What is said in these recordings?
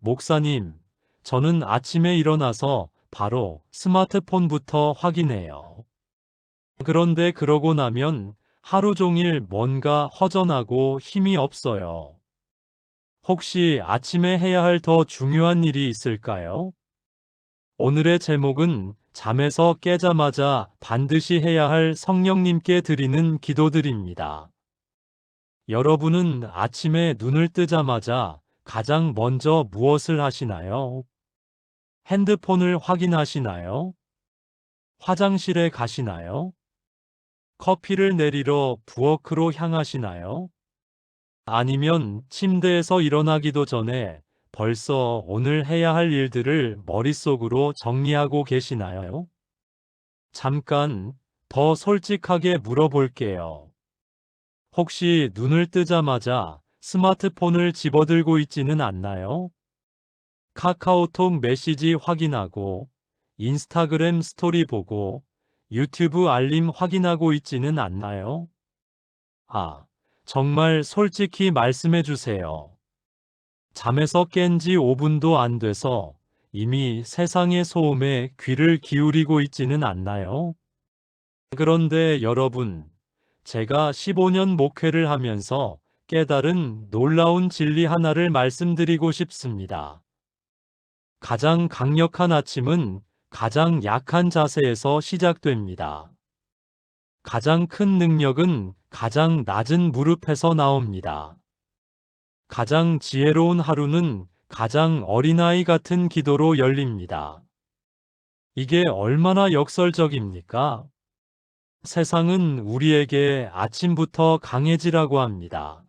목사님, 저는 아침에 일어나서 바로 스마트폰부터 확인해요. 그런데 그러고 나면 하루 종일 뭔가 허전하고 힘이 없어요. 혹시 아침에 해야 할 더 중요한 일이 있을까요? 오늘의 제목은 잠에서 깨자마자 반드시 해야 할 성령님께 드리는 기도들입니다. 여러분은 아침에 눈을 뜨자마자 가장 먼저 무엇을 하시나요? 핸드폰을 확인하시나요? 화장실에 가시나요? 커피를 내리러 부엌으로 향하시나요? 아니면 침대에서 일어나기도 전에 벌써 오늘 해야 할 일들을 머릿속으로 정리하고 계시나요? 잠깐 더 솔직하게 물어볼게요. 혹시 눈을 뜨자마자 스마트폰을 집어들고 있지는 않나요? 카카오톡 메시지 확인하고, 인스타그램 스토리 보고, 유튜브 알림 확인하고 있지는 않나요? 아, 정말 솔직히 말씀해 주세요. 잠에서 깬 지 5분도 안 돼서 이미 세상의 소음에 귀를 기울이고 있지는 않나요? 그런데 여러분, 제가 15년 목회를 하면서 깨달은 놀라운 진리 하나를 말씀드리고 싶습니다. 가장 강력한 아침은 가장 약한 자세에서 시작됩니다. 가장 큰 능력은 가장 낮은 무릎에서 나옵니다. 가장 지혜로운 하루는 가장 어린아이 같은 기도로 열립니다. 이게 얼마나 역설적입니까? 세상은 우리에게 아침부터 강해지라고 합니다.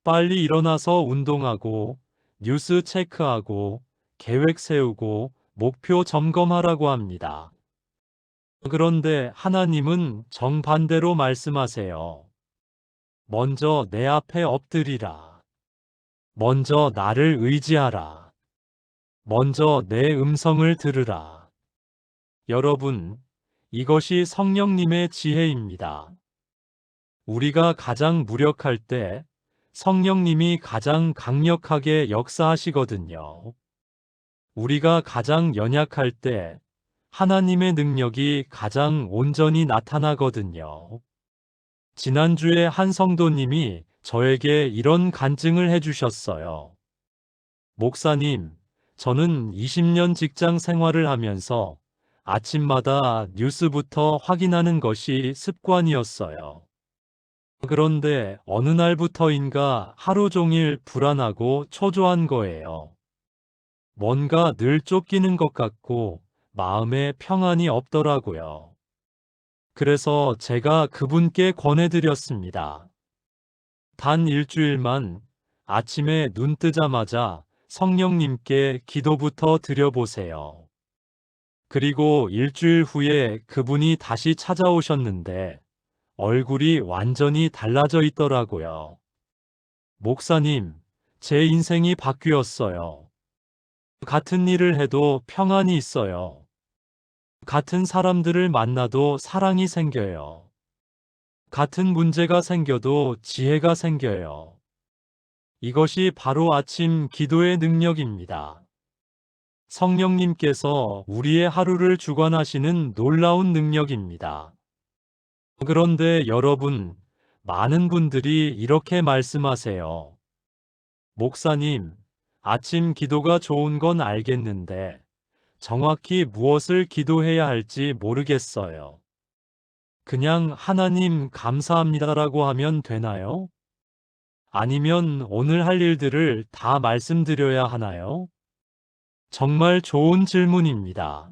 빨리 일어나서 운동하고, 뉴스 체크하고, 계획 세우고, 목표 점검하라고 합니다. 그런데 하나님은 정반대로 말씀하세요. 먼저 내 앞에 엎드리라. 먼저 나를 의지하라. 먼저 내 음성을 들으라. 여러분, 이것이 성령님의 지혜입니다. 우리가 가장 무력할 때 성령님이 가장 강력하게 역사하시거든요. 우리가 가장 연약할 때 하나님의 능력이 가장 온전히 나타나거든요. 지난주에 한 성도님이 저에게 이런 간증을 해주셨어요. 목사님, 저는 20년 직장 생활을 하면서 아침마다 뉴스부터 확인하는 것이 습관이었어요. 그런데 어느 날부터인가 하루 종일 불안하고 초조한 거예요. 뭔가 늘 쫓기는 것 같고 마음에 평안이 없더라고요. 그래서 제가 그분께 권해드렸습니다. 단 일주일만 아침에 눈 뜨자마자 성령님께 기도부터 드려보세요. 그리고 일주일 후에 그분이 다시 찾아오셨는데 얼굴이 완전히 달라져 있더라고요. 목사님, 제 인생이 바뀌었어요. 같은 일을 해도 평안이 있어요. 같은 사람들을 만나도 사랑이 생겨요. 같은 문제가 생겨도 지혜가 생겨요. 이것이 바로 아침 기도의 능력입니다. 성령님께서 우리의 하루를 주관하시는 놀라운 능력입니다. 그런데 여러분, 많은 분들이 이렇게 말씀하세요. 목사님, 아침 기도가 좋은 건 알겠는데, 정확히 무엇을 기도해야 할지 모르겠어요. 그냥 하나님 감사합니다라고 하면 되나요? 아니면 오늘 할 일들을 다 말씀드려야 하나요? 정말 좋은 질문입니다.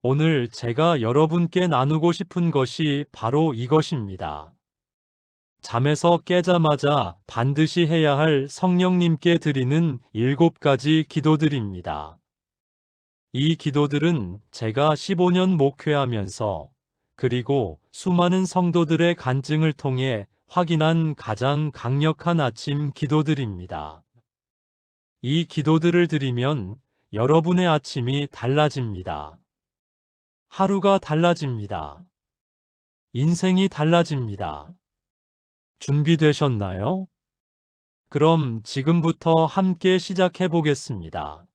오늘 제가 여러분께 나누고 싶은 것이 바로 이것입니다. 잠에서 깨자마자 반드시 해야 할 성령님께 드리는 7가지 기도들입니다. 이 기도들은 제가 15년 목회하면서 그리고 수많은 성도들의 간증을 통해 확인한 가장 강력한 아침 기도들입니다. 이 기도들을 드리면 여러분의 아침이 달라집니다. 하루가 달라집니다. 인생이 달라집니다. 준비되셨나요? 그럼 지금부터 함께 시작해 보겠습니다.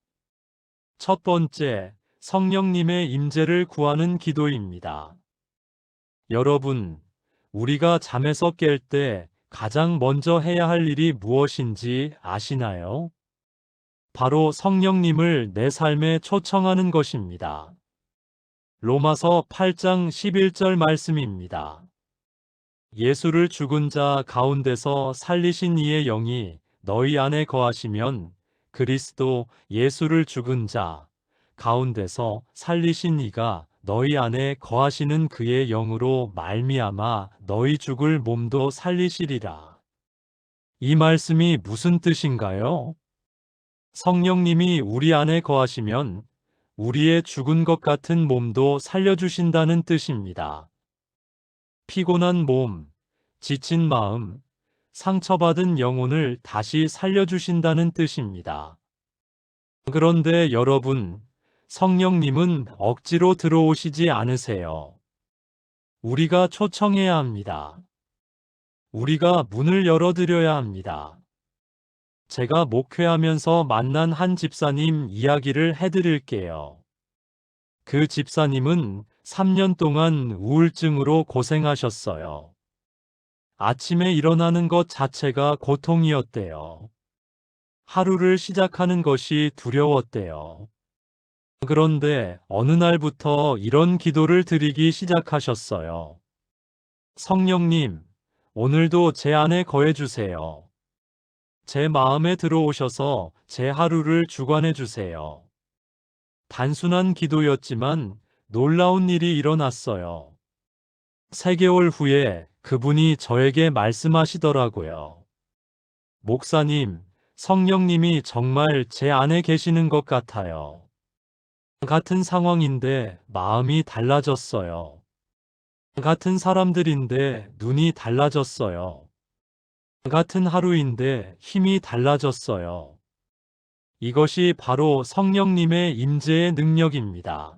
첫 번째, 성령님의 임재를 구하는 기도입니다. 여러분, 우리가 잠에서 깰 때 가장 먼저 해야 할 일이 무엇인지 아시나요? 바로 성령님을 내 삶에 초청하는 것입니다. 로마서 8장 11절 말씀입니다. 예수를 죽은 자 가운데서 살리신 이의 영이 너희 안에 거하시면 그리스도 예수를 죽은 자 가운데서 살리신 이가 너희 안에 거하시는 그의 영으로 말미암아 너희 죽을 몸도 살리시리라. 이 말씀이 무슨 뜻인가요? 성령님이 우리 안에 거하시면 우리의 죽은 것 같은 몸도 살려주신다는 뜻입니다. 피곤한 몸, 지친 마음, 상처받은 영혼을 다시 살려주신다는 뜻입니다. 그런데 여러분, 성령님은 억지로 들어오시지 않으세요. 우리가 초청해야 합니다. 우리가 문을 열어드려야 합니다. 제가 목회하면서 만난 한 집사님 이야기를 해드릴게요. 그 집사님은 3년 동안 우울증으로 고생하셨어요. 아침에 일어나는 것 자체가 고통이었대요. 하루를 시작하는 것이 두려웠대요. 그런데 어느 날부터 이런 기도를 드리기 시작하셨어요. 성령님, 오늘도 제 안에 거해주세요. 제 마음에 들어오셔서 제 하루를 주관해 주세요. 단순한 기도였지만 놀라운 일이 일어났어요. 3개월 후에 그분이 저에게 말씀하시더라고요. 목사님, 성령님이 정말 제 안에 계시는 것 같아요. 같은 상황인데 마음이 달라졌어요. 같은 사람들인데 눈이 달라졌어요. 같은 하루인데 힘이 달라졌어요. 이것이 바로 성령님의 임재의 능력입니다.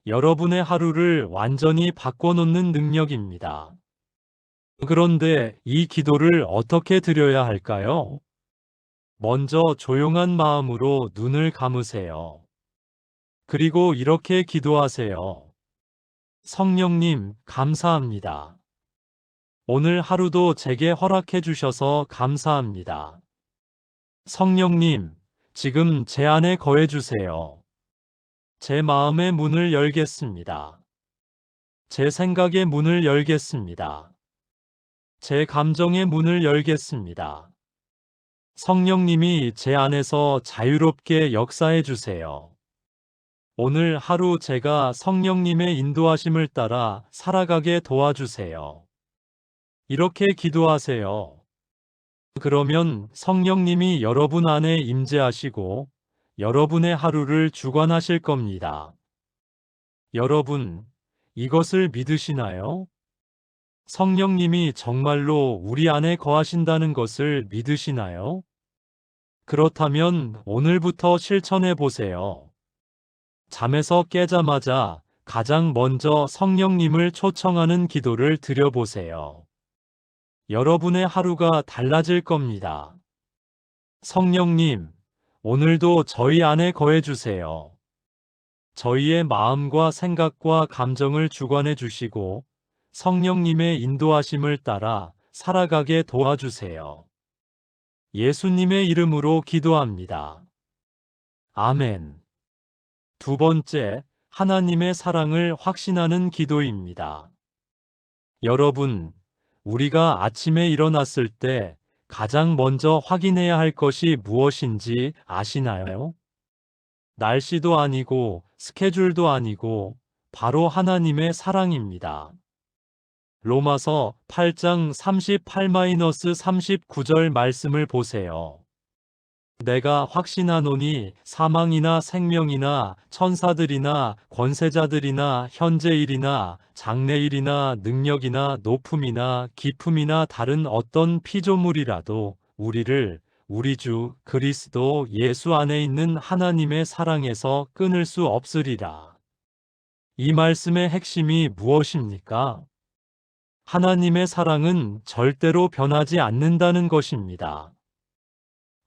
여러분의 하루를 완전히 바꿔놓는 능력입니다. 그런데 이 기도를 어떻게 드려야 할까요? 먼저 조용한 마음으로 눈을 감으세요. 그리고 이렇게 기도하세요. 성령님, 감사합니다. 오늘 하루도 제게 허락해 주셔서 감사합니다. 성령님, 지금 제 안에 거해 주세요. 제 마음의 문을 열겠습니다. 제 생각의 문을 열겠습니다. 제 감정의 문을 열겠습니다. 성령님이 제 안에서 자유롭게 역사해 주세요. 오늘 하루 제가 성령님의 인도하심을 따라 살아가게 도와주세요. 이렇게 기도하세요. 그러면 성령님이 여러분 안에 임재하시고 여러분의 하루를 주관하실 겁니다. 여러분, 이것을 믿으시나요? 성령님이 정말로 우리 안에 거하신다는 것을 믿으시나요? 그렇다면 오늘부터 실천해 보세요. 잠에서 깨자마자 가장 먼저 성령님을 초청하는 기도를 드려보세요. 여러분의 하루가 달라질 겁니다. 성령님, 오늘도 저희 안에 거해주세요. 저희의 마음과 생각과 감정을 주관해 주시고 성령님의 인도하심을 따라 살아가게 도와주세요. 예수님의 이름으로 기도합니다. 아멘. 두 번째, 하나님의 사랑을 확신하는 기도입니다. 여러분, 우리가 아침에 일어났을 때 가장 먼저 확인해야 할 것이 무엇인지 아시나요? 날씨도 아니고 스케줄도 아니고 바로 하나님의 사랑입니다. 로마서 8장 38-39절 말씀을 보세요. 내가 확신하노니 사망이나 생명이나 천사들이나 권세자들이나 현재일이나 장래일이나 능력이나 높음이나 깊음이나 다른 어떤 피조물이라도 우리를 우리 주 그리스도 예수 안에 있는 하나님의 사랑에서 끊을 수 없으리라. 이 말씀의 핵심이 무엇입니까? 하나님의 사랑은 절대로 변하지 않는다는 것입니다.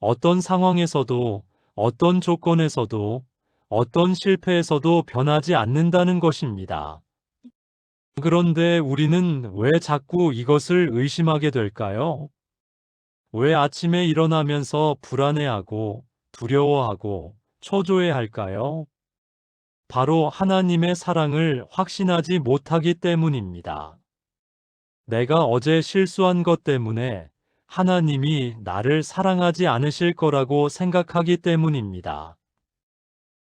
어떤 상황에서도, 어떤 조건에서도, 어떤 실패에서도 변하지 않는다는 것입니다. 그런데 우리는 왜 자꾸 이것을 의심하게 될까요? 왜 아침에 일어나면서 불안해하고 두려워하고 초조해할까요? 바로 하나님의 사랑을 확신하지 못하기 때문입니다. 내가 어제 실수한 것 때문에 하나님이 나를 사랑하지 않으실 거라고 생각하기 때문입니다.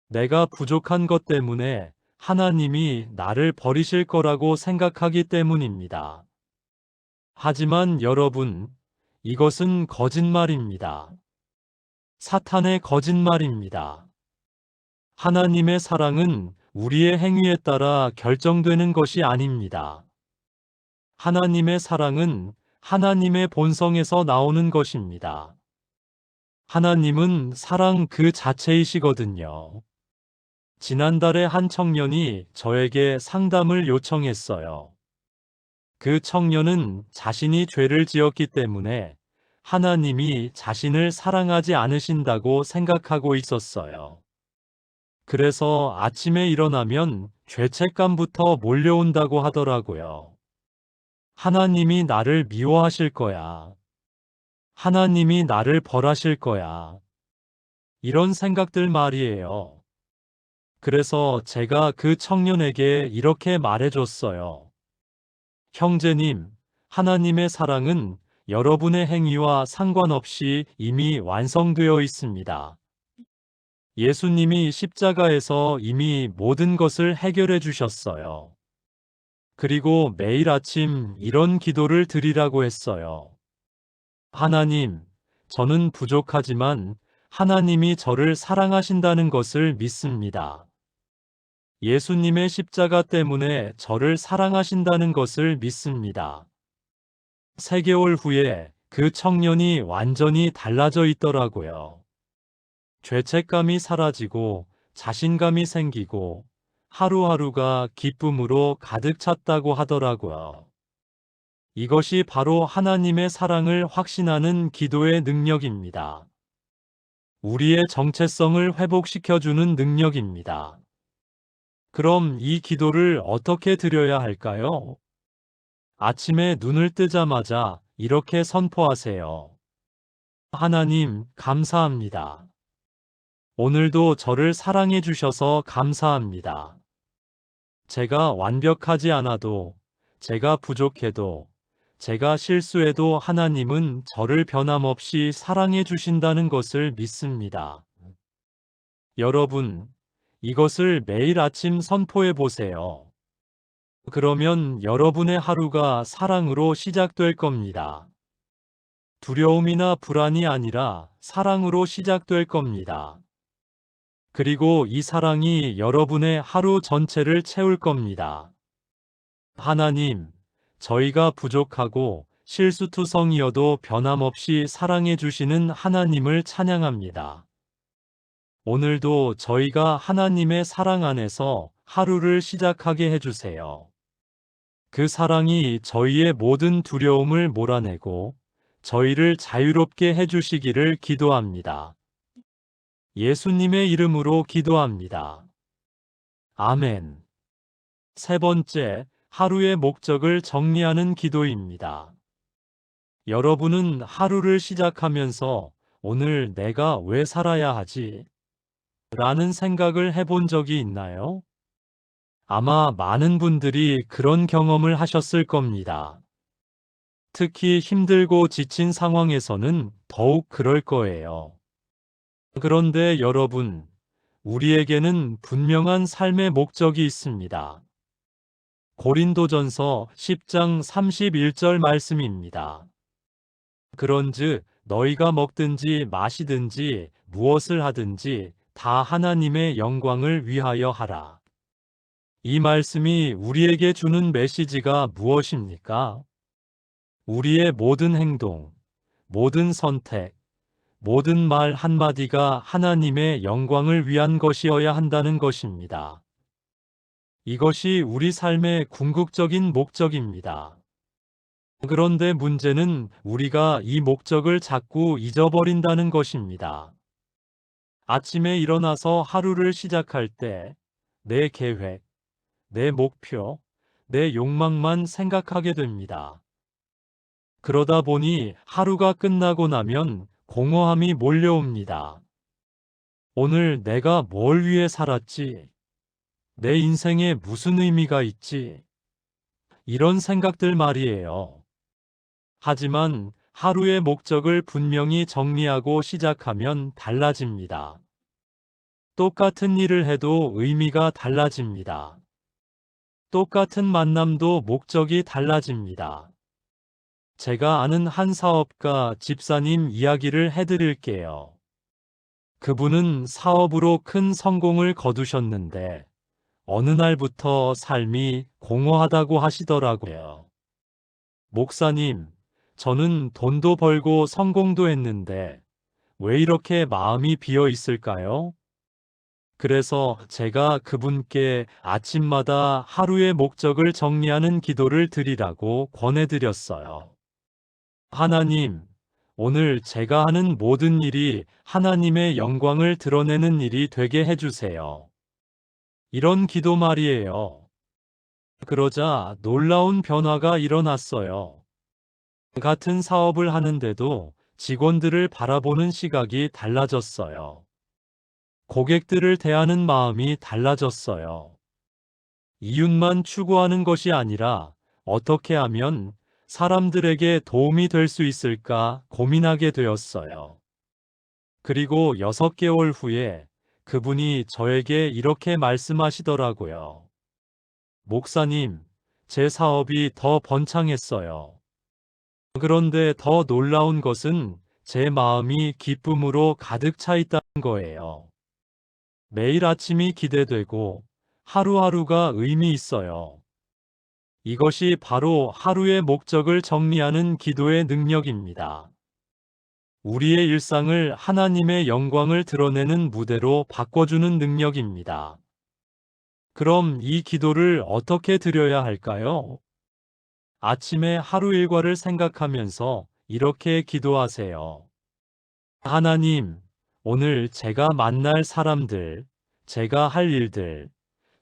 내가 부족한 것 때문에 하나님이 나를 버리실 거라고 생각하기 때문입니다. 하지만 여러분, 이것은 거짓말입니다. 사탄의 거짓말입니다. 하나님의 사랑은 우리의 행위에 따라 결정되는 것이 아닙니다. 하나님의 사랑은 하나님의 본성에서 나오는 것입니다. 하나님은 사랑 그 자체이시거든요. 지난달에 한 청년이 저에게 상담을 요청했어요. 그 청년은 자신이 죄를 지었기 때문에 하나님이 자신을 사랑하지 않으신다고 생각하고 있었어요. 그래서 아침에 일어나면 죄책감부터 몰려온다고 하더라고요. 하나님이 나를 미워하실 거야. 하나님이 나를 벌하실 거야. 이런 생각들 말이에요. 그래서 제가 그 청년에게 이렇게 말해줬어요. 형제님, 하나님의 사랑은 여러분의 행위와 상관없이 이미 완성되어 있습니다. 예수님이 십자가에서 이미 모든 것을 해결해 주셨어요. 그리고 매일 아침 이런 기도를 드리라고 했어요. 하나님, 저는 부족하지만 하나님이 저를 사랑하신다는 것을 믿습니다. 예수님의 십자가 때문에 저를 사랑하신다는 것을 믿습니다. 3개월 후에 그 청년이 완전히 달라져 있더라고요. 죄책감이 사라지고 자신감이 생기고 하루하루가 기쁨으로 가득 찼다고 하더라고요. 이것이 바로 하나님의 사랑을 확신하는 기도의 능력입니다. 우리의 정체성을 회복시켜주는 능력입니다. 그럼 이 기도를 어떻게 드려야 할까요? 아침에 눈을 뜨자마자 이렇게 선포하세요. 하나님, 감사합니다. 오늘도 저를 사랑해 주셔서 감사합니다. 제가 완벽하지 않아도, 제가 부족해도, 제가 실수해도 하나님은 저를 변함없이 사랑해 주신다는 것을 믿습니다. 여러분, 이것을 매일 아침 선포해 보세요. 그러면 여러분의 하루가 사랑으로 시작될 겁니다. 두려움이나 불안이 아니라 사랑으로 시작될 겁니다. 그리고 이 사랑이 여러분의 하루 전체를 채울 겁니다. 하나님, 저희가 부족하고 실수투성이어도 변함없이 사랑해 주시는 하나님을 찬양합니다. 오늘도 저희가 하나님의 사랑 안에서 하루를 시작하게 해주세요. 그 사랑이 저희의 모든 두려움을 몰아내고 저희를 자유롭게 해주시기를 기도합니다. 예수님의 이름으로 기도합니다. 아멘. 3번째, 하루의 목적을 정리하는 기도입니다. 여러분은 하루를 시작하면서 오늘 내가 왜 살아야 하지? 라는 생각을 해본 적이 있나요? 아마 많은 분들이 그런 경험을 하셨을 겁니다. 특히 힘들고 지친 상황에서는 더욱 그럴 거예요. 그런데 여러분, 우리에게는 분명한 삶의 목적이 있습니다. 고린도전서 10장 31절 말씀입니다. 그런즉 너희가 먹든지 마시든지 무엇을 하든지 다 하나님의 영광을 위하여 하라. 이 말씀이 우리에게 주는 메시지가 무엇입니까? 우리의 모든 행동, 모든 선택, 모든 말 한마디가 하나님의 영광을 위한 것이어야 한다는 것입니다. 이것이 우리 삶의 궁극적인 목적입니다. 그런데 문제는 우리가 이 목적을 자꾸 잊어버린다는 것입니다. 아침에 일어나서 하루를 시작할 때 내 계획, 내 목표, 내 욕망만 생각하게 됩니다. 그러다 보니 하루가 끝나고 나면 공허함이 몰려옵니다. 오늘 내가 뭘 위해 살았지? 내 인생에 무슨 의미가 있지? 이런 생각들 말이에요. 하지만 하루의 목적을 분명히 정리하고 시작하면 달라집니다. 똑같은 일을 해도 의미가 달라집니다. 똑같은 만남도 목적이 달라집니다. 제가 아는 한 사업가 집사님 이야기를 해드릴게요. 그분은 사업으로 큰 성공을 거두셨는데 어느 날부터 삶이 공허하다고 하시더라고요. 목사님, 저는 돈도 벌고 성공도 했는데 왜 이렇게 마음이 비어 있을까요? 그래서 제가 그분께 아침마다 하루의 목적을 정리하는 기도를 드리라고 권해드렸어요. 하나님, 오늘 제가 하는 모든 일이 하나님의 영광을 드러내는 일이 되게 해주세요. 이런 기도 말이에요. 그러자 놀라운 변화가 일어났어요. 같은 사업을 하는데도 직원들을 바라보는 시각이 달라졌어요. 고객들을 대하는 마음이 달라졌어요. 이윤만 추구하는 것이 아니라 어떻게 하면 사람들에게 도움이 될 수 있을까 고민하게 되었어요. 그리고 6개월 후에 그분이 저에게 이렇게 말씀하시더라고요. 목사님, 제 사업이 더 번창했어요. 그런데 더 놀라운 것은 제 마음이 기쁨으로 가득 차 있다는 거예요. 매일 아침이 기대되고 하루하루가 의미 있어요. 이것이 바로 하루의 목적을 정리하는 기도의 능력입니다. 우리의 일상을 하나님의 영광을 드러내는 무대로 바꿔주는 능력입니다. 그럼 이 기도를 어떻게 드려야 할까요? 아침에 하루 일과를 생각하면서 이렇게 기도하세요. 하나님, 오늘 제가 만날 사람들, 제가 할 일들,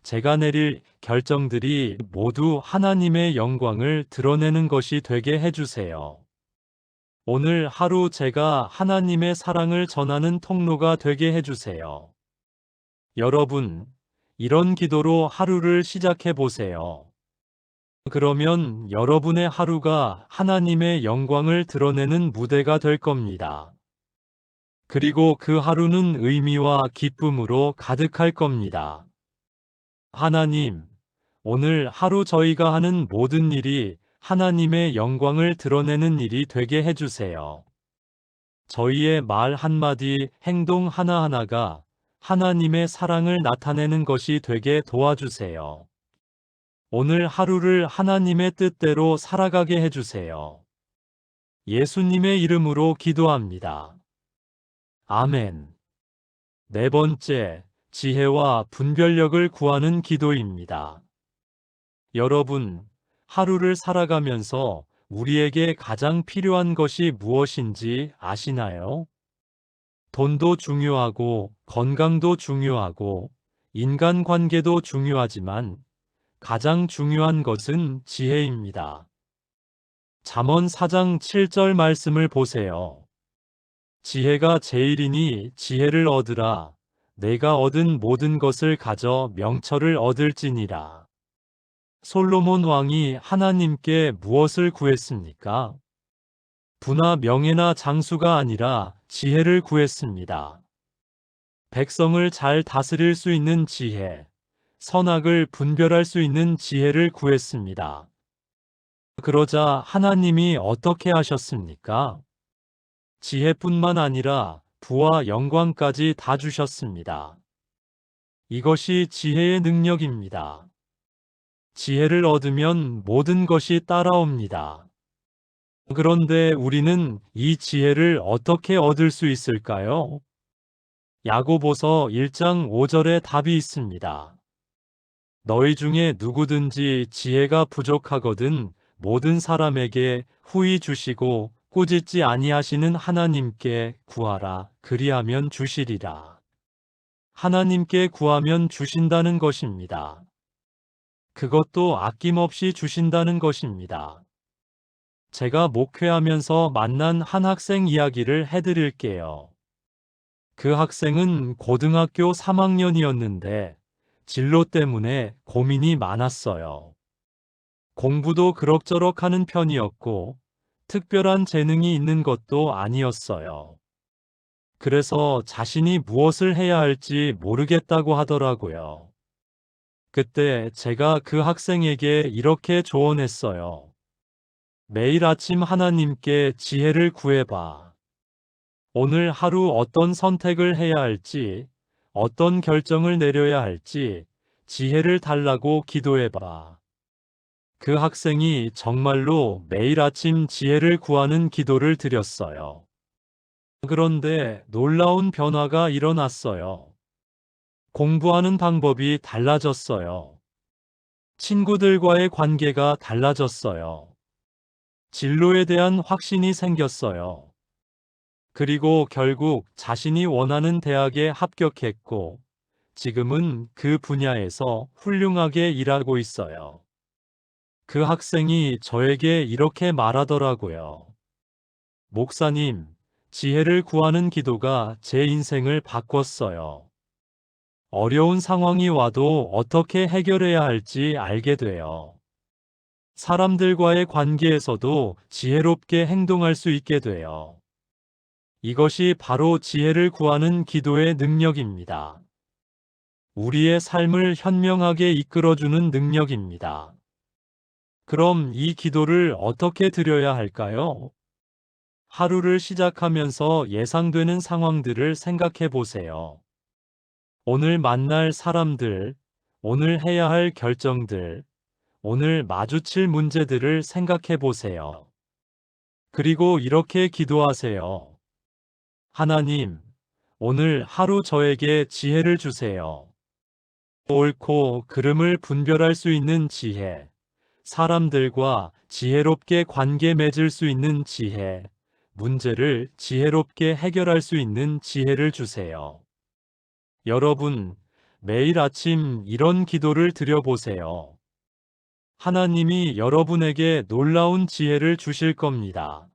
제가 내릴 결정들이 모두 하나님의 영광을 드러내는 것이 되게 해주세요. 오늘 하루 제가 하나님의 사랑을 전하는 통로가 되게 해주세요. 여러분, 이런 기도로 하루를 시작해 보세요. 그러면 여러분의 하루가 하나님의 영광을 드러내는 무대가 될 겁니다. 그리고 그 하루는 의미와 기쁨으로 가득할 겁니다. 하나님, 오늘 하루 저희가 하는 모든 일이 하나님의 영광을 드러내는 일이 되게 해주세요. 저희의 말 한마디, 행동 하나하나가 하나님의 사랑을 나타내는 것이 되게 도와주세요. 오늘 하루를 하나님의 뜻대로 살아가게 해주세요. 예수님의 이름으로 기도합니다. 아멘. 네 번째, 지혜와 분별력을 구하는 기도입니다. 여러분, 하루를 살아가면서 우리에게 가장 필요한 것이 무엇인지 아시나요? 돈도 중요하고, 건강도 중요하고, 인간관계도 중요하지만 가장 중요한 것은 지혜입니다. 잠언 4장 7절 말씀을 보세요. 지혜가 제일이니 지혜를 얻으라. 내가 얻은 모든 것을 가져 명철을 얻을지니라. 솔로몬 왕이 하나님께 무엇을 구했습니까? 부나 명예나 장수가 아니라 지혜를 구했습니다. 백성을 잘 다스릴 수 있는 지혜, 선악을 분별할 수 있는 지혜를 구했습니다. 그러자 하나님이 어떻게 하셨습니까? 지혜뿐만 아니라 부와 영광까지 다 주셨습니다. 이것이 지혜의 능력입니다. 지혜를 얻으면 모든 것이 따라옵니다. 그런데 우리는 이 지혜를 어떻게 얻을 수 있을까요? 야고보서 1장 5절에 답이 있습니다. 너희 중에 누구든지 지혜가 부족하거든 모든 사람에게 후히 주시고 꾸짖지 아니하시는 하나님께 구하라. 그리하면 주시리라. 하나님께 구하면 주신다는 것입니다. 그것도 아낌없이 주신다는 것입니다. 제가 목회하면서 만난 한 학생 이야기를 해드릴게요. 그 학생은 고등학교 3학년이었는데 진로 때문에 고민이 많았어요. 공부도 그럭저럭 하는 편이었고 특별한 재능이 있는 것도 아니었어요. 그래서 자신이 무엇을 해야 할지 모르겠다고 하더라고요. 그때 제가 그 학생에게 이렇게 조언했어요. 매일 아침 하나님께 지혜를 구해봐. 오늘 하루 어떤 선택을 해야 할지, 어떤 결정을 내려야 할지 지혜를 달라고 기도해봐. 그 학생이 정말로 매일 아침 지혜를 구하는 기도를 드렸어요. 그런데 놀라운 변화가 일어났어요. 공부하는 방법이 달라졌어요. 친구들과의 관계가 달라졌어요. 진로에 대한 확신이 생겼어요. 그리고 결국 자신이 원하는 대학에 합격했고, 지금은 그 분야에서 훌륭하게 일하고 있어요. 그 학생이 저에게 이렇게 말하더라고요. 목사님, 지혜를 구하는 기도가 제 인생을 바꿨어요. 어려운 상황이 와도 어떻게 해결해야 할지 알게 돼요. 사람들과의 관계에서도 지혜롭게 행동할 수 있게 돼요. 이것이 바로 지혜를 구하는 기도의 능력입니다. 우리의 삶을 현명하게 이끌어주는 능력입니다. 그럼 이 기도를 어떻게 드려야 할까요? 하루를 시작하면서 예상되는 상황들을 생각해 보세요. 오늘 만날 사람들, 오늘 해야 할 결정들, 오늘 마주칠 문제들을 생각해 보세요. 그리고 이렇게 기도하세요. 하나님, 오늘 하루 저에게 지혜를 주세요. 옳고 그름을 분별할 수 있는 지혜, 사람들과 지혜롭게 관계 맺을 수 있는 지혜, 문제를 지혜롭게 해결할 수 있는 지혜를 주세요. 여러분, 매일 아침 이런 기도를 드려보세요. 하나님이 여러분에게 놀라운 지혜를 주실 겁니다.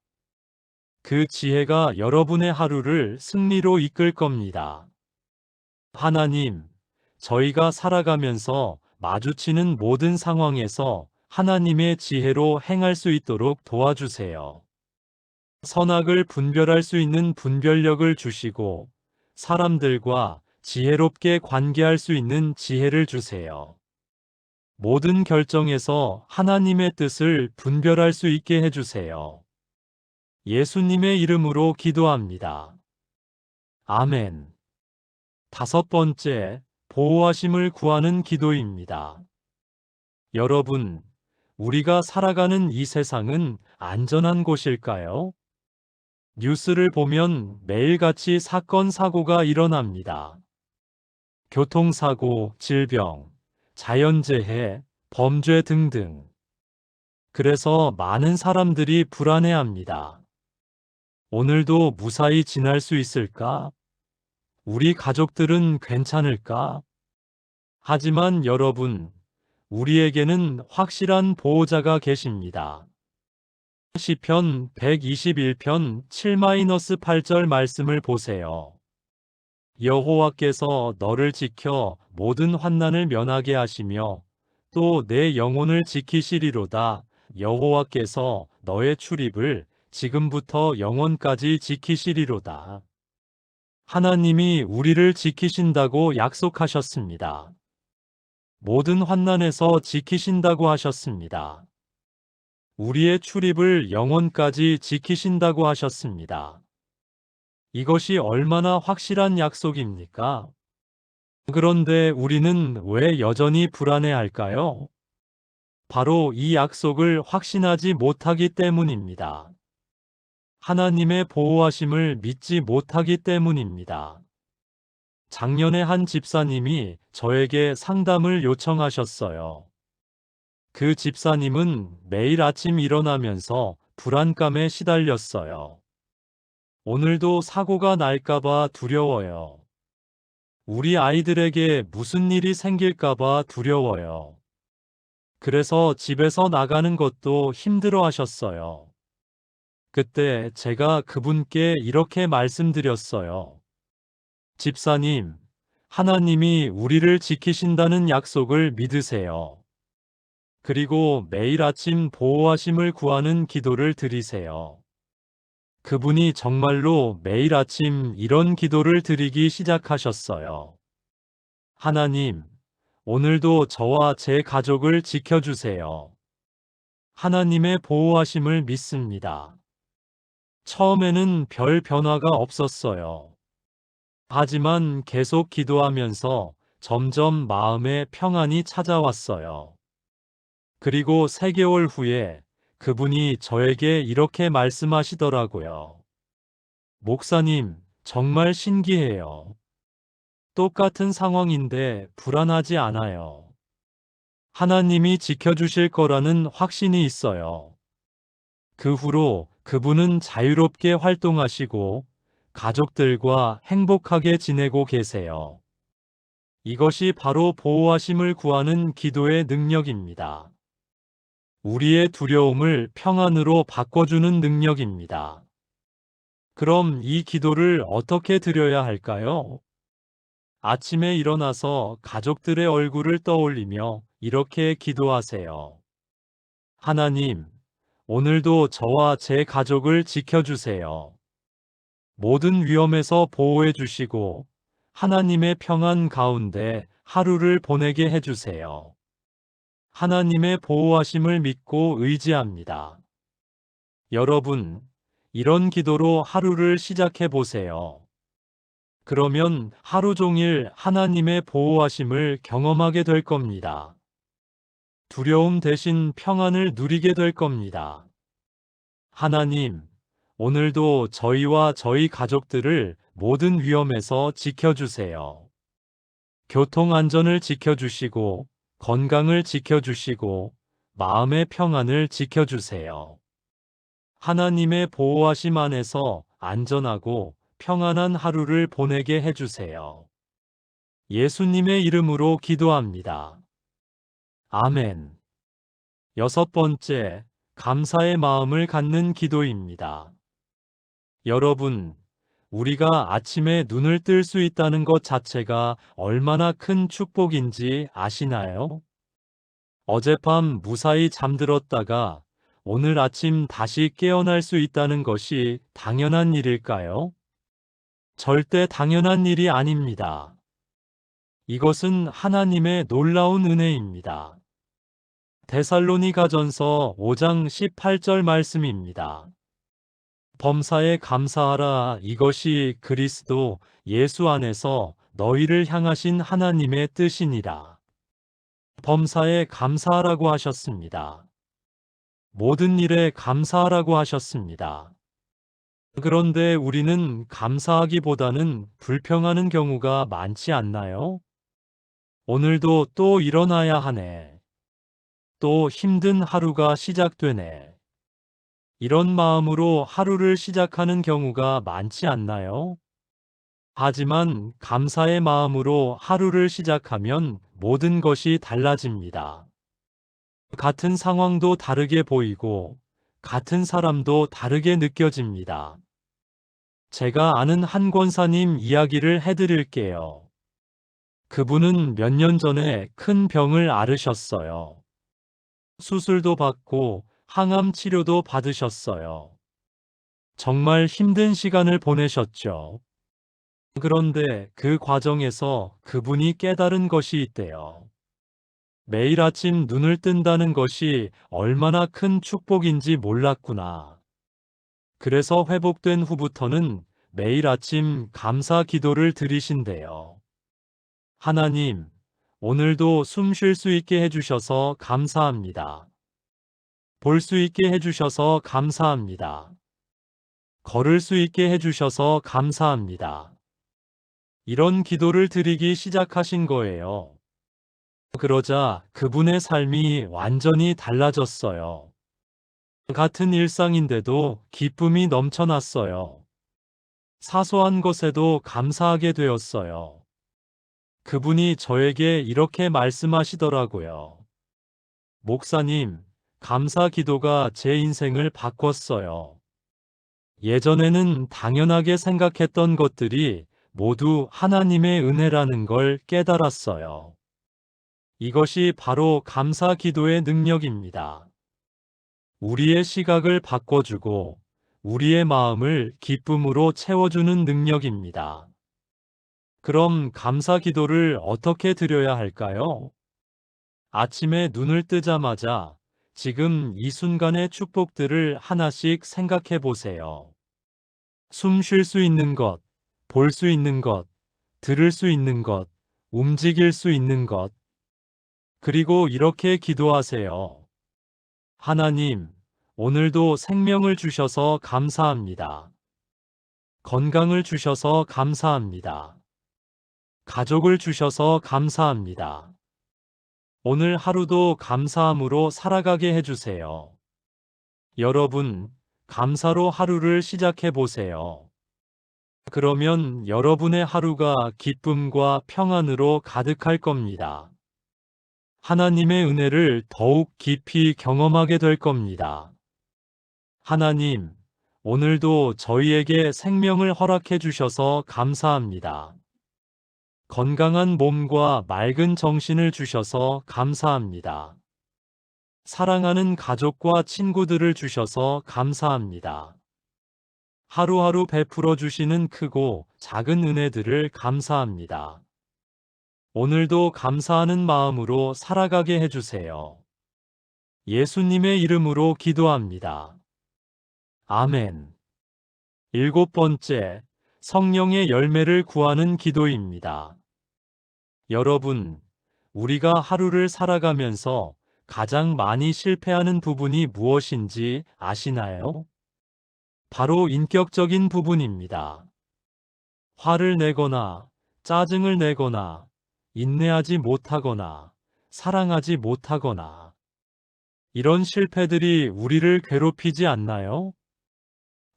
그 지혜가 여러분의 하루를 승리로 이끌 겁니다. 하나님, 저희가 살아가면서 마주치는 모든 상황에서 하나님의 지혜로 행할 수 있도록 도와주세요. 선악을 분별할 수 있는 분별력을 주시고 사람들과 지혜롭게 관계할 수 있는 지혜를 주세요. 모든 결정에서 하나님의 뜻을 분별할 수 있게 해주세요. 예수님의 이름으로 기도합니다. 아멘. 5번째, 보호하심을 구하는 기도입니다. 여러분, 우리가 살아가는 이 세상은 안전한 곳일까요? 뉴스를 보면 매일같이 사건, 사고가 일어납니다. 교통사고, 질병, 자연재해, 범죄 등등. 그래서 많은 사람들이 불안해합니다. 오늘도 무사히 지날 수 있을까? 우리 가족들은 괜찮을까? 하지만 여러분, 우리에게는 확실한 보호자가 계십니다. 시편 121편 7-8절 말씀을 보세요. 여호와께서 너를 지켜 모든 환난을 면하게 하시며 또 내 영혼을 지키시리로다. 여호와께서 너의 출입을 지금부터 영원까지 지키시리로다. 하나님이 우리를 지키신다고 약속하셨습니다. 모든 환난에서 지키신다고 하셨습니다. 우리의 출입을 영원까지 지키신다고 하셨습니다. 이것이 얼마나 확실한 약속입니까? 그런데 우리는 왜 여전히 불안해할까요? 바로 이 약속을 확신하지 못하기 때문입니다. 하나님의 보호하심을 믿지 못하기 때문입니다. 작년에 한 집사님이 저에게 상담을 요청하셨어요. 그 집사님은 매일 아침 일어나면서 불안감에 시달렸어요. 오늘도 사고가 날까봐 두려워요. 우리 아이들에게 무슨 일이 생길까봐 두려워요. 그래서 집에서 나가는 것도 힘들어 하셨어요. 그때 제가 그분께 이렇게 말씀드렸어요. 집사님, 하나님이 우리를 지키신다는 약속을 믿으세요. 그리고 매일 아침 보호하심을 구하는 기도를 드리세요. 그분이 정말로 매일 아침 이런 기도를 드리기 시작하셨어요. 하나님, 오늘도 저와 제 가족을 지켜주세요. 하나님의 보호하심을 믿습니다. 처음에는 별 변화가 없었어요. 하지만 계속 기도하면서 점점 마음에 평안이 찾아왔어요. 그리고 3개월 후에 그분이 저에게 이렇게 말씀하시더라고요. 목사님, 정말 신기해요. 똑같은 상황인데 불안하지 않아요. 하나님이 지켜주실 거라는 확신이 있어요. 그 후로 그분은 자유롭게 활동하시고 가족들과 행복하게 지내고 계세요. 이것이 바로 보호하심을 구하는 기도의 능력입니다. 우리의 두려움을 평안으로 바꿔주는 능력입니다. 그럼 이 기도를 어떻게 드려야 할까요? 아침에 일어나서 가족들의 얼굴을 떠올리며 이렇게 기도하세요. 하나님, 오늘도 저와 제 가족을 지켜주세요. 모든 위험에서 보호해 주시고 하나님의 평안 가운데 하루를 보내게 해주세요. 하나님의 보호하심을 믿고 의지합니다. 여러분, 이런 기도로 하루를 시작해 보세요. 그러면 하루 종일 하나님의 보호하심을 경험하게 될 겁니다. 두려움 대신 평안을 누리게 될 겁니다. 하나님, 오늘도 저희와 저희 가족들을 모든 위험에서 지켜주세요. 교통 안전을 지켜주시고, 건강을 지켜주시고, 마음의 평안을 지켜주세요. 하나님의 보호하심 안에서 안전하고 평안한 하루를 보내게 해주세요. 예수님의 이름으로 기도합니다. 아멘. 6번째, 감사의 마음을 갖는 기도입니다. 여러분, 우리가 아침에 눈을 뜰 수 있다는 것 자체가 얼마나 큰 축복인지 아시나요? 어젯밤 무사히 잠들었다가 오늘 아침 다시 깨어날 수 있다는 것이 당연한 일일까요? 절대 당연한 일이 아닙니다. 이것은 하나님의 놀라운 은혜입니다. 데살로니가전서 5장 18절 말씀입니다. 범사에 감사하라. 이것이 그리스도 예수 안에서 너희를 향하신 하나님의 뜻이니라. 범사에 감사하라고 하셨습니다. 모든 일에 감사하라고 하셨습니다. 그런데 우리는 감사하기보다는 불평하는 경우가 많지 않나요? 오늘도 또 일어나야 하네. 또 힘든 하루가 시작되네. 이런 마음으로 하루를 시작하는 경우가 많지 않나요? 하지만 감사의 마음으로 하루를 시작하면 모든 것이 달라집니다. 같은 상황도 다르게 보이고 같은 사람도 다르게 느껴집니다. 제가 아는 한 권사님 이야기를 해드릴게요. 그분은 몇 년 전에 큰 병을 앓으셨어요. 수술도 받고 항암 치료도 받으셨어요. 정말 힘든 시간을 보내셨죠. 그런데 그 과정에서 그분이 깨달은 것이 있대요. 매일 아침 눈을 뜬다는 것이 얼마나 큰 축복인지 몰랐구나. 그래서 회복된 후부터는 매일 아침 감사 기도를 드리신대요. 하나님, 오늘도 숨 쉴 수 있게 해주셔서 감사합니다. 볼 수 있게 해주셔서 감사합니다. 걸을 수 있게 해주셔서 감사합니다. 이런 기도를 드리기 시작하신 거예요. 그러자 그분의 삶이 완전히 달라졌어요. 같은 일상인데도 기쁨이 넘쳐났어요. 사소한 것에도 감사하게 되었어요. 그분이 저에게 이렇게 말씀하시더라고요. 목사님, 감사 기도가 제 인생을 바꿨어요. 예전에는 당연하게 생각했던 것들이 모두 하나님의 은혜라는 걸 깨달았어요. 이것이 바로 감사 기도의 능력입니다. 우리의 시각을 바꿔주고 우리의 마음을 기쁨으로 채워주는 능력입니다. 그럼 감사 기도를 어떻게 드려야 할까요? 아침에 눈을 뜨자마자 지금 이 순간의 축복들을 하나씩 생각해 보세요. 숨 쉴 수 있는 것, 볼 수 있는 것, 들을 수 있는 것, 움직일 수 있는 것. 그리고 이렇게 기도하세요. 하나님, 오늘도 생명을 주셔서 감사합니다. 건강을 주셔서 감사합니다. 가족을 주셔서 감사합니다. 오늘 하루도 감사함으로 살아가게 해주세요. 여러분, 감사로 하루를 시작해 보세요. 그러면 여러분의 하루가 기쁨과 평안으로 가득할 겁니다. 하나님의 은혜를 더욱 깊이 경험하게 될 겁니다. 하나님, 오늘도 저희에게 생명을 허락해 주셔서 감사합니다. 건강한 몸과 맑은 정신을 주셔서 감사합니다. 사랑하는 가족과 친구들을 주셔서 감사합니다. 하루하루 베풀어 주시는 크고 작은 은혜들을 감사합니다. 오늘도 감사하는 마음으로 살아가게 해주세요. 예수님의 이름으로 기도합니다. 아멘. 7번째, 성령의 열매를 구하는 기도입니다. 여러분, 우리가 하루를 살아가면서 가장 많이 실패하는 부분이 무엇인지 아시나요? 바로 인격적인 부분입니다. 화를 내거나, 짜증을 내거나, 인내하지 못하거나, 사랑하지 못하거나, 이런 실패들이 우리를 괴롭히지 않나요?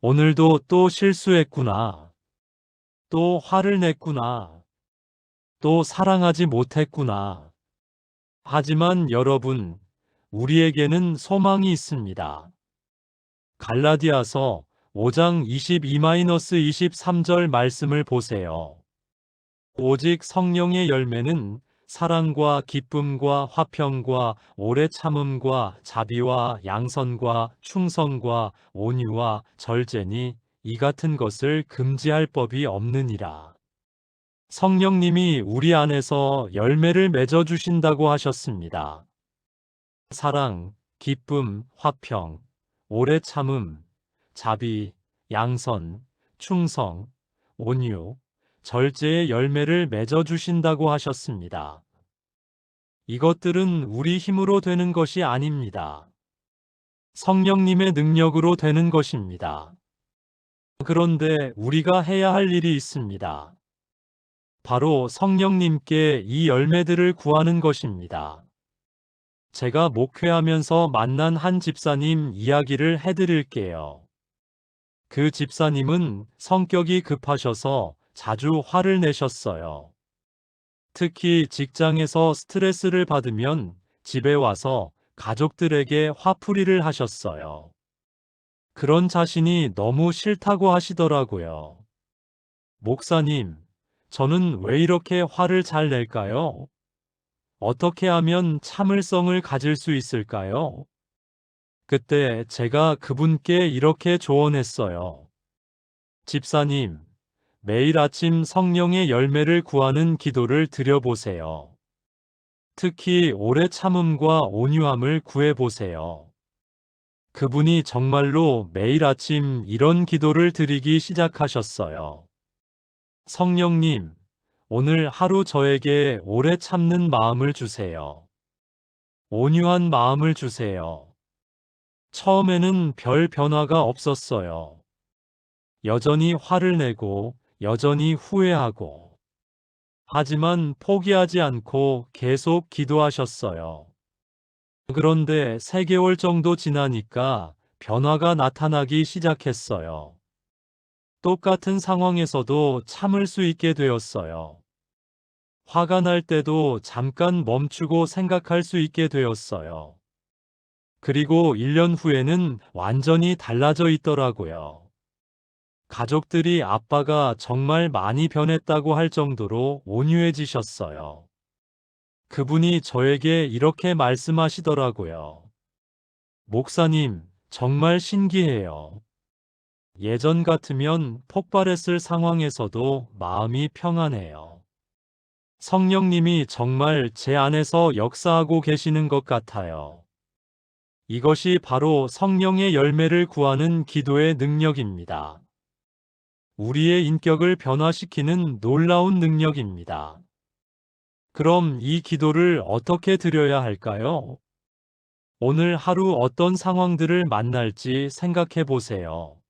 오늘도 또 실수했구나. 또 화를 냈구나. 또 사랑하지 못했구나. 하지만 여러분, 우리에게는 소망이 있습니다. 갈라디아서 5장 22-23절 말씀을 보세요. 오직 성령의 열매는 사랑과 기쁨과 화평과 오래 참음과 자비와 양선과 충성과 온유와 절제니 이 같은 것을 금지할 법이 없느니라. 성령님이 우리 안에서 열매를 맺어 주신다고 하셨습니다. 사랑, 기쁨, 화평, 오래 참음, 자비, 양선, 충성, 온유, 절제의 열매를 맺어 주신다고 하셨습니다. 이것들은 우리 힘으로 되는 것이 아닙니다. 성령님의 능력으로 되는 것입니다. 그런데 우리가 해야 할 일이 있습니다. 바로 성령님께 이 열매들을 구하는 것입니다. 제가 목회하면서 만난 한 집사님 이야기를 해드릴게요. 그 집사님은 성격이 급하셔서 자주 화를 내셨어요. 특히 직장에서 스트레스를 받으면 집에 와서 가족들에게 화풀이를 하셨어요. 그런 자신이 너무 싫다고 하시더라고요. 목사님, 저는 왜 이렇게 화를 잘 낼까요? 어떻게 하면 참을성을 가질 수 있을까요? 그때 제가 그분께 이렇게 조언했어요. 집사님, 매일 아침 성령의 열매를 구하는 기도를 드려보세요. 특히 오래 참음과 온유함을 구해보세요. 그분이 정말로 매일 아침 이런 기도를 드리기 시작하셨어요. 성령님, 오늘 하루 저에게 오래 참는 마음을 주세요. 온유한 마음을 주세요. 처음에는 별 변화가 없었어요. 여전히 화를 내고, 여전히 후회하고. 하지만 포기하지 않고 계속 기도하셨어요. 그런데 3개월 정도 지나니까 변화가 나타나기 시작했어요. 똑같은 상황에서도 참을 수 있게 되었어요. 화가 날 때도 잠깐 멈추고 생각할 수 있게 되었어요. 그리고 1년 후에는 완전히 달라져 있더라고요. 가족들이 아빠가 정말 많이 변했다고 할 정도로 온유해지셨어요. 그분이 저에게 이렇게 말씀하시더라고요. 목사님, 정말 신기해요. 예전 같으면 폭발했을 상황에서도 마음이 평안해요. 성령님이 정말 제 안에서 역사하고 계시는 것 같아요. 이것이 바로 성령의 열매를 구하는 기도의 능력입니다. 우리의 인격을 변화시키는 놀라운 능력입니다. 그럼 이 기도를 어떻게 드려야 할까요? 오늘 하루 어떤 상황들을 만날지 생각해 보세요.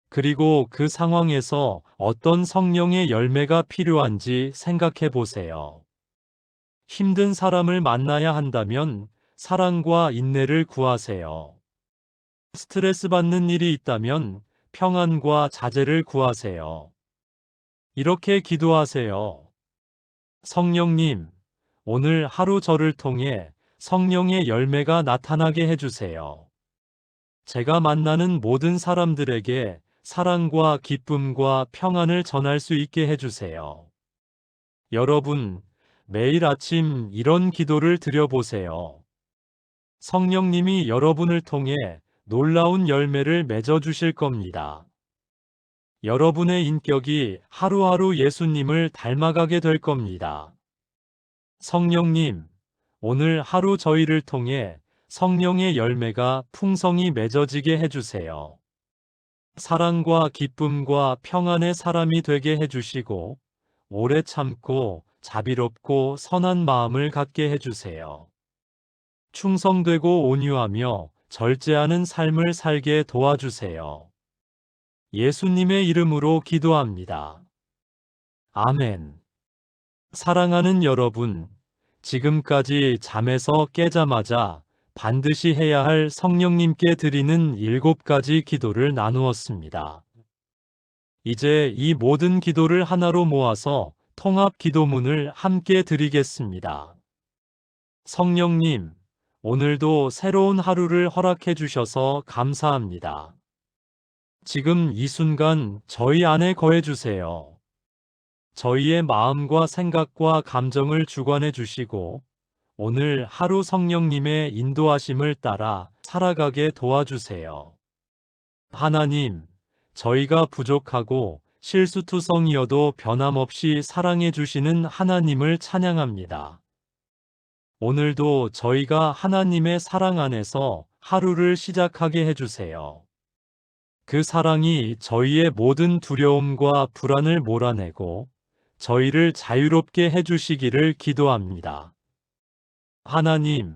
그리고 그 상황에서 어떤 성령의 열매가 필요한지 생각해 보세요. 힘든 사람을 만나야 한다면 사랑과 인내를 구하세요. 스트레스 받는 일이 있다면 평안과 자제를 구하세요. 이렇게 기도하세요. 성령님, 오늘 하루 저를 통해 성령의 열매가 나타나게 해주세요. 제가 만나는 모든 사람들에게 사랑과 기쁨과 평안을 전할 수 있게 해주세요. 여러분, 매일 아침 이런 기도를 드려보세요. 성령님이 여러분을 통해 놀라운 열매를 맺어주실 겁니다. 여러분의 인격이 하루하루 예수님을 닮아가게 될 겁니다. 성령님, 오늘 하루 저희를 통해 성령의 열매가 풍성히 맺어지게 해주세요. 사랑과 기쁨과 평안의 사람이 되게 해주시고, 오래 참고 자비롭고 선한 마음을 갖게 해주세요. 충성되고 온유하며 절제하는 삶을 살게 도와주세요. 예수님의 이름으로 기도합니다. 아멘. 사랑하는 여러분, 지금까지 잠에서 깨자마자 반드시 해야 할 성령님께 드리는 7가지 기도를 나누었습니다. 이제 이 모든 기도를 하나로 모아서 통합 기도문을 함께 드리겠습니다. 성령님, 오늘도 새로운 하루를 허락해 주셔서 감사합니다. 지금 이 순간 저희 안에 거해 주세요. 저희의 마음과 생각과 감정을 주관해 주시고 오늘 하루 성령님의 인도하심을 따라 살아가게 도와주세요. 하나님, 저희가 부족하고 실수투성이어도 변함없이 사랑해 주시는 하나님을 찬양합니다. 오늘도 저희가 하나님의 사랑 안에서 하루를 시작하게 해주세요. 그 사랑이 저희의 모든 두려움과 불안을 몰아내고 저희를 자유롭게 해주시기를 기도합니다. 하나님,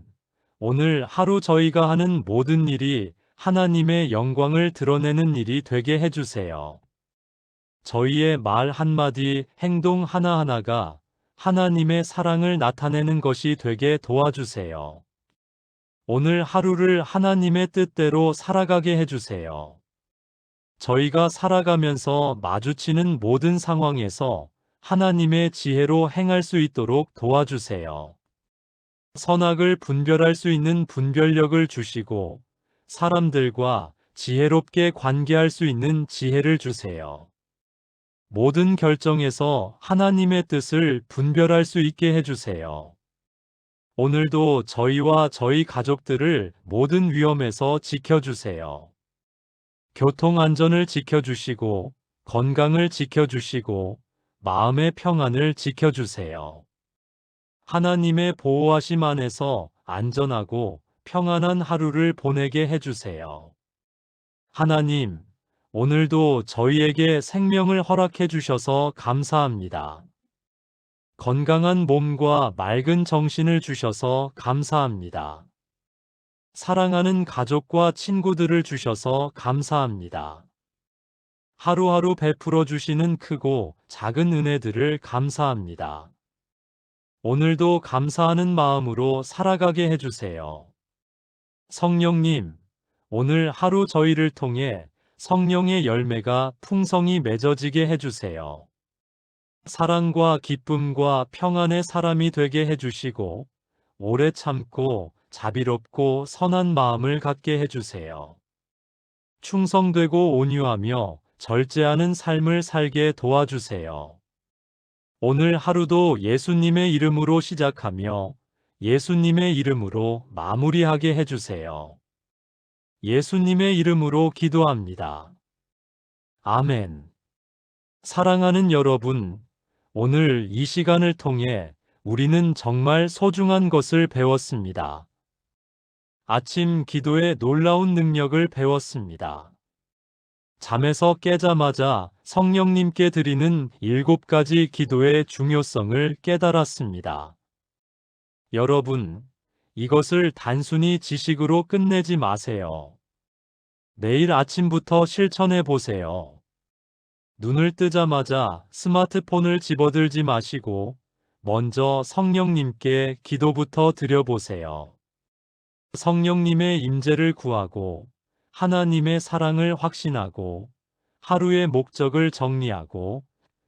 오늘 하루 저희가 하는 모든 일이 하나님의 영광을 드러내는 일이 되게 해주세요. 저희의 말 한마디, 행동 하나하나가 하나님의 사랑을 나타내는 것이 되게 도와주세요. 오늘 하루를 하나님의 뜻대로 살아가게 해주세요. 저희가 살아가면서 마주치는 모든 상황에서 하나님의 지혜로 행할 수 있도록 도와주세요. 선악을 분별할 수 있는 분별력을 주시고 사람들과 지혜롭게 관계할 수 있는 지혜를 주세요. 모든 결정에서 하나님의 뜻을 분별할 수 있게 해주세요. 오늘도 저희와 저희 가족들을 모든 위험에서 지켜주세요. 교통 안전을 지켜주시고 건강을 지켜주시고 마음의 평안을 지켜주세요. 하나님의 보호하심 안에서 안전하고 평안한 하루를 보내게 해주세요. 하나님, 오늘도 저희에게 생명을 허락해 주셔서 감사합니다. 건강한 몸과 맑은 정신을 주셔서 감사합니다. 사랑하는 가족과 친구들을 주셔서 감사합니다. 하루하루 베풀어 주시는 크고 작은 은혜들을 감사합니다. 오늘도 감사하는 마음으로 살아가게 해주세요. 성령님, 오늘 하루 저희를 통해 성령의 열매가 풍성히 맺어지게 해주세요. 사랑과 기쁨과 평안의 사람이 되게 해주시고, 오래 참고 자비롭고 선한 마음을 갖게 해주세요. 충성되고 온유하며 절제하는 삶을 살게 도와주세요. 오늘 하루도 예수님의 이름으로 시작하며 예수님의 이름으로 마무리하게 해주세요. 예수님의 이름으로 기도합니다. 아멘. 사랑하는 여러분, 오늘 이 시간을 통해 우리는 정말 소중한 것을 배웠습니다. 아침 기도의 놀라운 능력을 배웠습니다. 잠에서 깨자마자 성령님께 드리는 7가지 기도의 중요성을 깨달았습니다. 여러분, 이것을 단순히 지식으로 끝내지 마세요. 내일 아침부터 실천해 보세요. 눈을 뜨자마자 스마트폰을 집어들지 마시고 먼저 성령님께 기도부터 드려보세요. 성령님의 임재를 구하고 하나님의 사랑을 확신하고 하루의 목적을 정리하고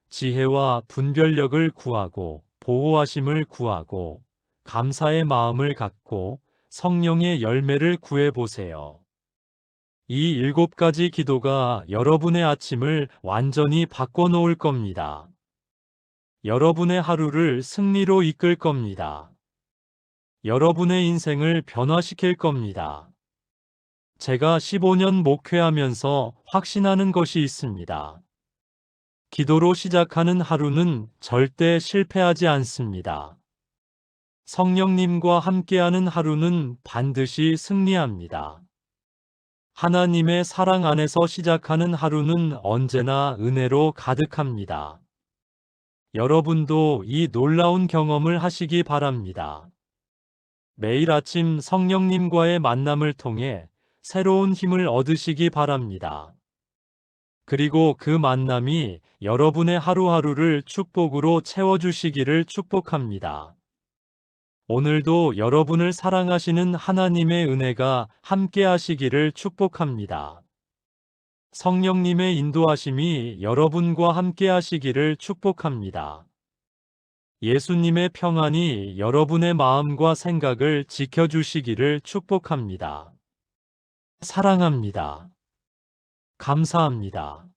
지혜와 분별력을 구하고 보호하심을 구하고 감사의 마음을 갖고 성령의 열매를 구해보세요. 이 7가지 기도가 여러분의 아침을 완전히 바꿔놓을 겁니다. 여러분의 하루를 승리로 이끌 겁니다. 여러분의 인생을 변화시킬 겁니다. 제가 15년 목회하면서 확신하는 것이 있습니다. 기도로 시작하는 하루는 절대 실패하지 않습니다. 성령님과 함께하는 하루는 반드시 승리합니다. 하나님의 사랑 안에서 시작하는 하루는 언제나 은혜로 가득합니다. 여러분도 이 놀라운 경험을 하시기 바랍니다. 매일 아침 성령님과의 만남을 통해 새로운 힘을 얻으시기 바랍니다. 그리고 그 만남이 여러분의 하루하루를 축복으로 채워주시기를 축복합니다. 오늘도 여러분을 사랑하시는 하나님의 은혜가 함께 하시기를 축복합니다. 성령님의 인도하심이 여러분과 함께 하시기를 축복합니다. 예수님의 평안이 여러분의 마음과 생각을 지켜주시기를 축복합니다. 사랑합니다. 감사합니다.